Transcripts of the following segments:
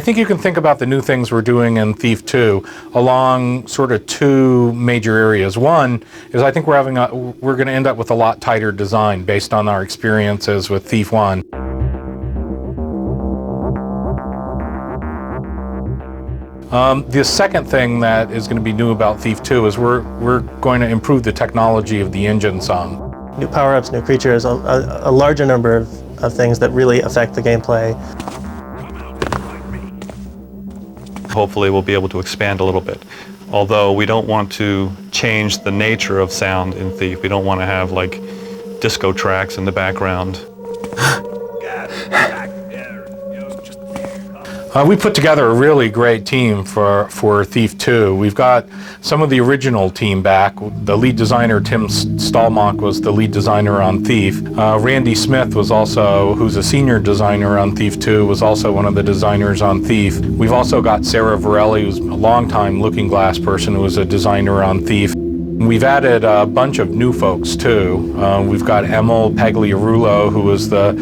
think you can think about the new things we're doing in Thief 2 along sort of two major areas. One is I think we're going to end up with a lot tighter design based on our experiences with Thief 1. The second thing that is going to be new about Thief 2 is we're going to improve the technology of the engine some. New power-ups, new creatures, a larger number of things that really affect the gameplay. Hopefully we'll be able to expand a little bit. Although we don't want to change the nature of sound in Thief. We don't want to have like disco tracks in the background. We put together a really great team for Thief 2. We've got some of the original team back. The lead designer, Tim Stallmock, was the lead designer on Thief. Randy Smith was also, who's a senior designer on Thief 2, was also one of the designers on Thief. We've also got Sarah Varelli, who's a longtime Looking Glass person, who was a designer on Thief. We've added a bunch of new folks too. We've got Emil Pagliarulo, who was the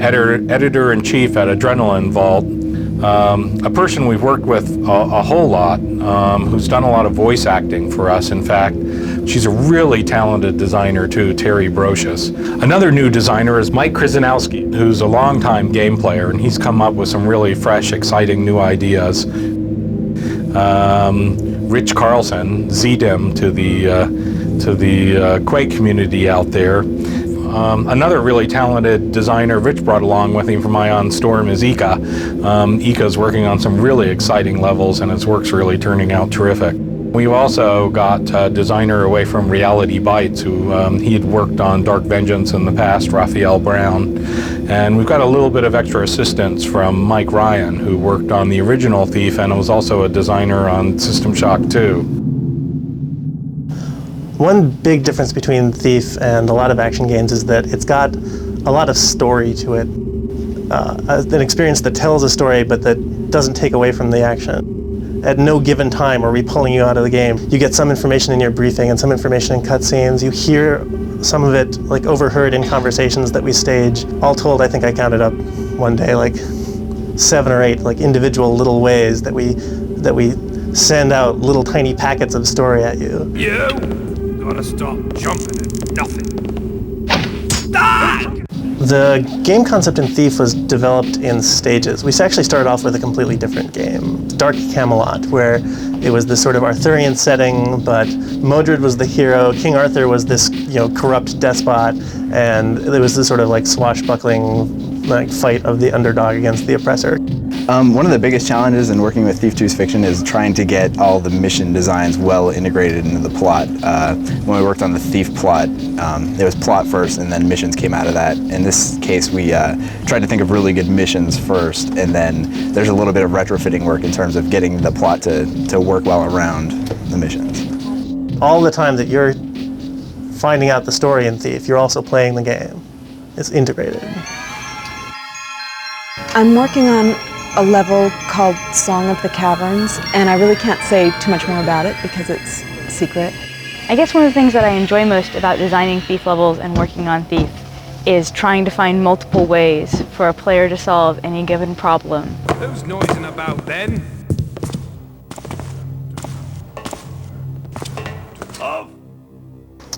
editor-in-chief at Adrenaline Vault. A person we've worked with a whole lot, who's done a lot of voice acting for us. In fact, she's a really talented designer too, Terry Brocious. Another new designer is Mike Krzyzanowski, who's a longtime game player, and he's come up with some really fresh, exciting new ideas. Rich Carlson, ZDIM to the Quake community out there. Another really talented designer Rich brought along with him from Ion Storm is Ika. Ika's working on some really exciting levels and his work's really turning out terrific. We've also got a designer away from Reality Bites who he had worked on Dark Vengeance in the past, Raphael Brown. And we've got a little bit of extra assistance from Mike Ryan, who worked on the original Thief and was also a designer on System Shock 2. One big difference between Thief and a lot of action games is that it's got a lot of story to it. An experience that tells a story but that doesn't take away from the action. At no given time are we pulling you out of the game. You get some information in your briefing and some information in cutscenes. You hear some of it like overheard in conversations that we stage. All told, I think I counted up one day like 7 or 8 like individual little ways that we send out little tiny packets of story at you. Gotta stop jumping at nothing. Ah! The game concept in Thief was developed in stages. We actually started off with a completely different game, Dark Camelot, where it was this sort of Arthurian setting, but Modred was the hero, King Arthur was this, corrupt despot, and there was this sort of like swashbuckling fight of the underdog against the oppressor. One of the biggest challenges in working with Thief 2's fiction is trying to get all the mission designs well integrated into the plot. When we worked on the Thief plot, it was plot first and then missions came out of that. In this case, we tried to think of really good missions first, and then there's a little bit of retrofitting work in terms of getting the plot to work well around the missions. All the time that you're finding out the story in Thief, you're also playing the game. It's integrated. I'm working on a level called Song of the Caverns, and I really can't say too much more about it because it's secret. I guess one of the things that I enjoy most about designing Thief levels and working on Thief is trying to find multiple ways for a player to solve any given problem. Who's noising about then?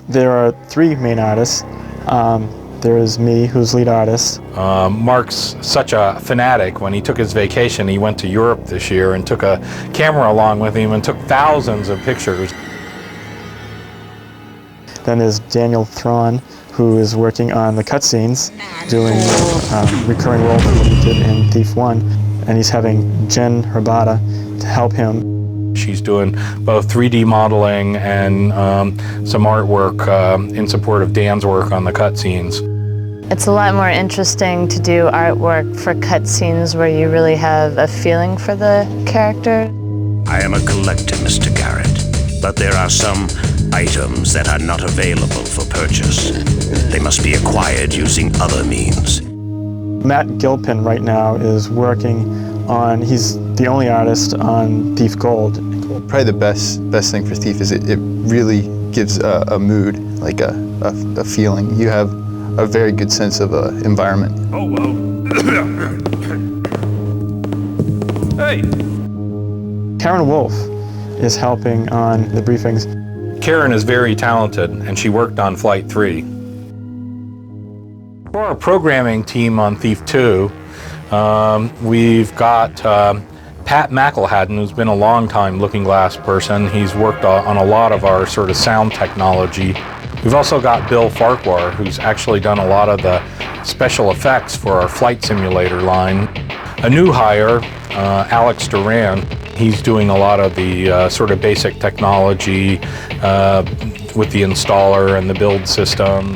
There are 3 main artists. There is me, who's lead artist. Mark's such a fanatic. When he took his vacation, he went to Europe this year and took a camera along with him and took thousands of pictures. Then there's Daniel Thrawn, who is working on the cutscenes, doing recurring role that he did in Thief 1, and he's having Jen Herbata to help him. She's doing both 3D modeling and some artwork in support of Dan's work on the cutscenes. It's a lot more interesting to do artwork for cutscenes where you really have a feeling for the character. I am a collector, Mr. Garrett, but there are some items that are not available for purchase. They must be acquired using other means. Matt Gilpin right now is working on, he's the only artist on Thief Gold. Probably the best thing for Thief is it really gives a mood, like a feeling. You have a very good sense of environment. Oh, well. Hey! Karen Wolf is helping on the briefings. Karen is very talented, and she worked on Flight 3. For our programming team on Thief 2, we've got Pat McElhatton, who's been a long time Looking Glass person. He's worked on a lot of our sort of sound technology. We've also got Bill Farquhar, who's actually done a lot of the special effects for our flight simulator line. A new hire, Alex Duran, he's doing a lot of the sort of basic technology with the installer and the build system.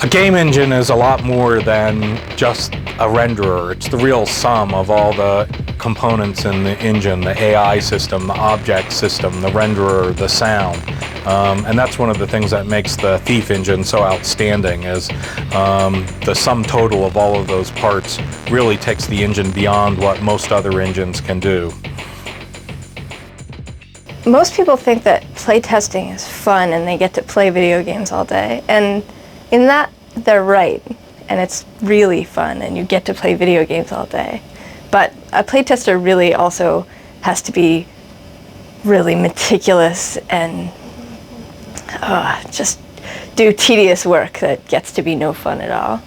A game engine is a lot more than just a renderer. It's the real sum of all the components in the engine, the AI system, the object system, the renderer, the sound. And that's one of the things that makes the Thief engine so outstanding is the sum total of all of those parts really takes the engine beyond what most other engines can do. Most people think that playtesting is fun and they get to play video games all day. And in that, they're right. And it's really fun and you get to play video games all day. But a playtester really also has to be really meticulous and just do tedious work that gets to be no fun at all.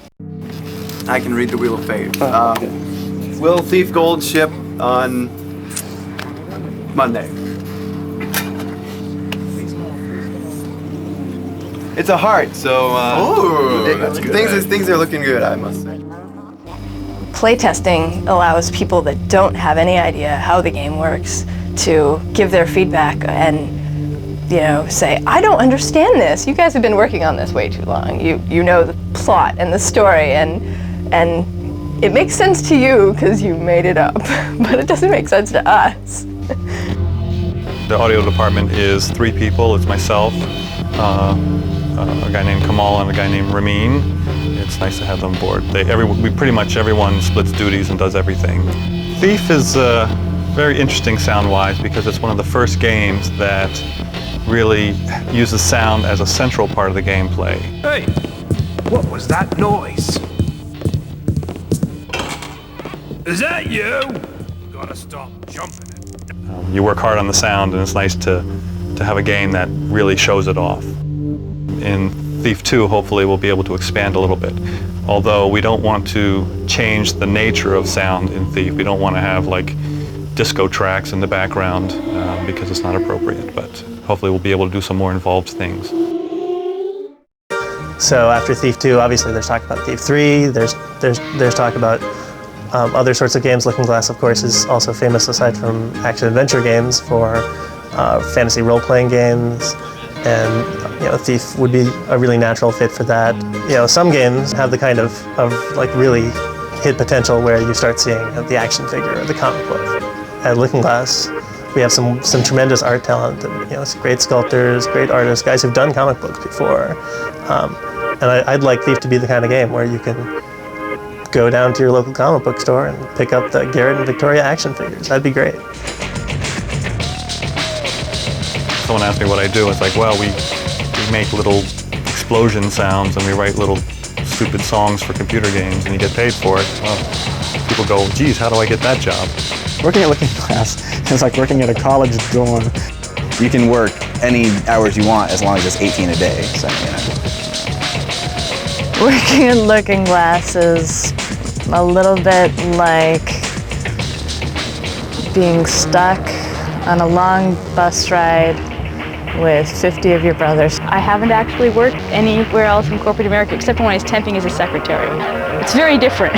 I can read the Wheel of Fate. Will Thief Gold ship on Monday? It's a heart, so things are looking good, I must say. Playtesting allows people that don't have any idea how the game works to give their feedback and say, I don't understand this. You guys have been working on this way too long. You know the plot and the story and it makes sense to you because you made it up, but it doesn't make sense to us. The audio department is 3 people. It's myself, a guy named Kamal and a guy named Ramin. It's nice to have them aboard. Pretty much everyone splits duties and does everything. Thief is very interesting sound-wise because it's one of the first games that really uses sound as a central part of the gameplay. Hey! What was that noise? Is that you? Gotta stop jumping it. You work hard on the sound and it's nice to have a game that really shows it off. In Thief 2, hopefully we'll be able to expand a little bit. Although we don't want to change the nature of sound in Thief. We don't want to have like disco tracks in the background because it's not appropriate, but hopefully we'll be able to do some more involved things. So after Thief 2, obviously there's talk about Thief 3, there's talk about other sorts of games. Looking Glass, of course, is also famous aside from action-adventure games for fantasy role-playing games, and Thief would be a really natural fit for that. Some games have the kind of like really hit potential where you start seeing the action figure or the comic book. At Looking Glass, we have some tremendous art talent, and great sculptors, great artists, guys who've done comic books before. And I'd like Thief to be the kind of game where you can go down to your local comic book store and pick up the Garrett and Victoria action figures. That'd be great. Someone asked me what I do. It's like, well, we make little explosion sounds and we write little stupid songs for computer games and you get paid for it. Well, people go, geez, how do I get that job? Working at Looking Glass is like working at a college dorm. You can work any hours you want as long as it's 18 a day. So, Working at Looking Glass is a little bit like being stuck on a long bus ride with 50 of your brothers. I haven't actually worked anywhere else in corporate America except when I was temping as a secretary. It's very different.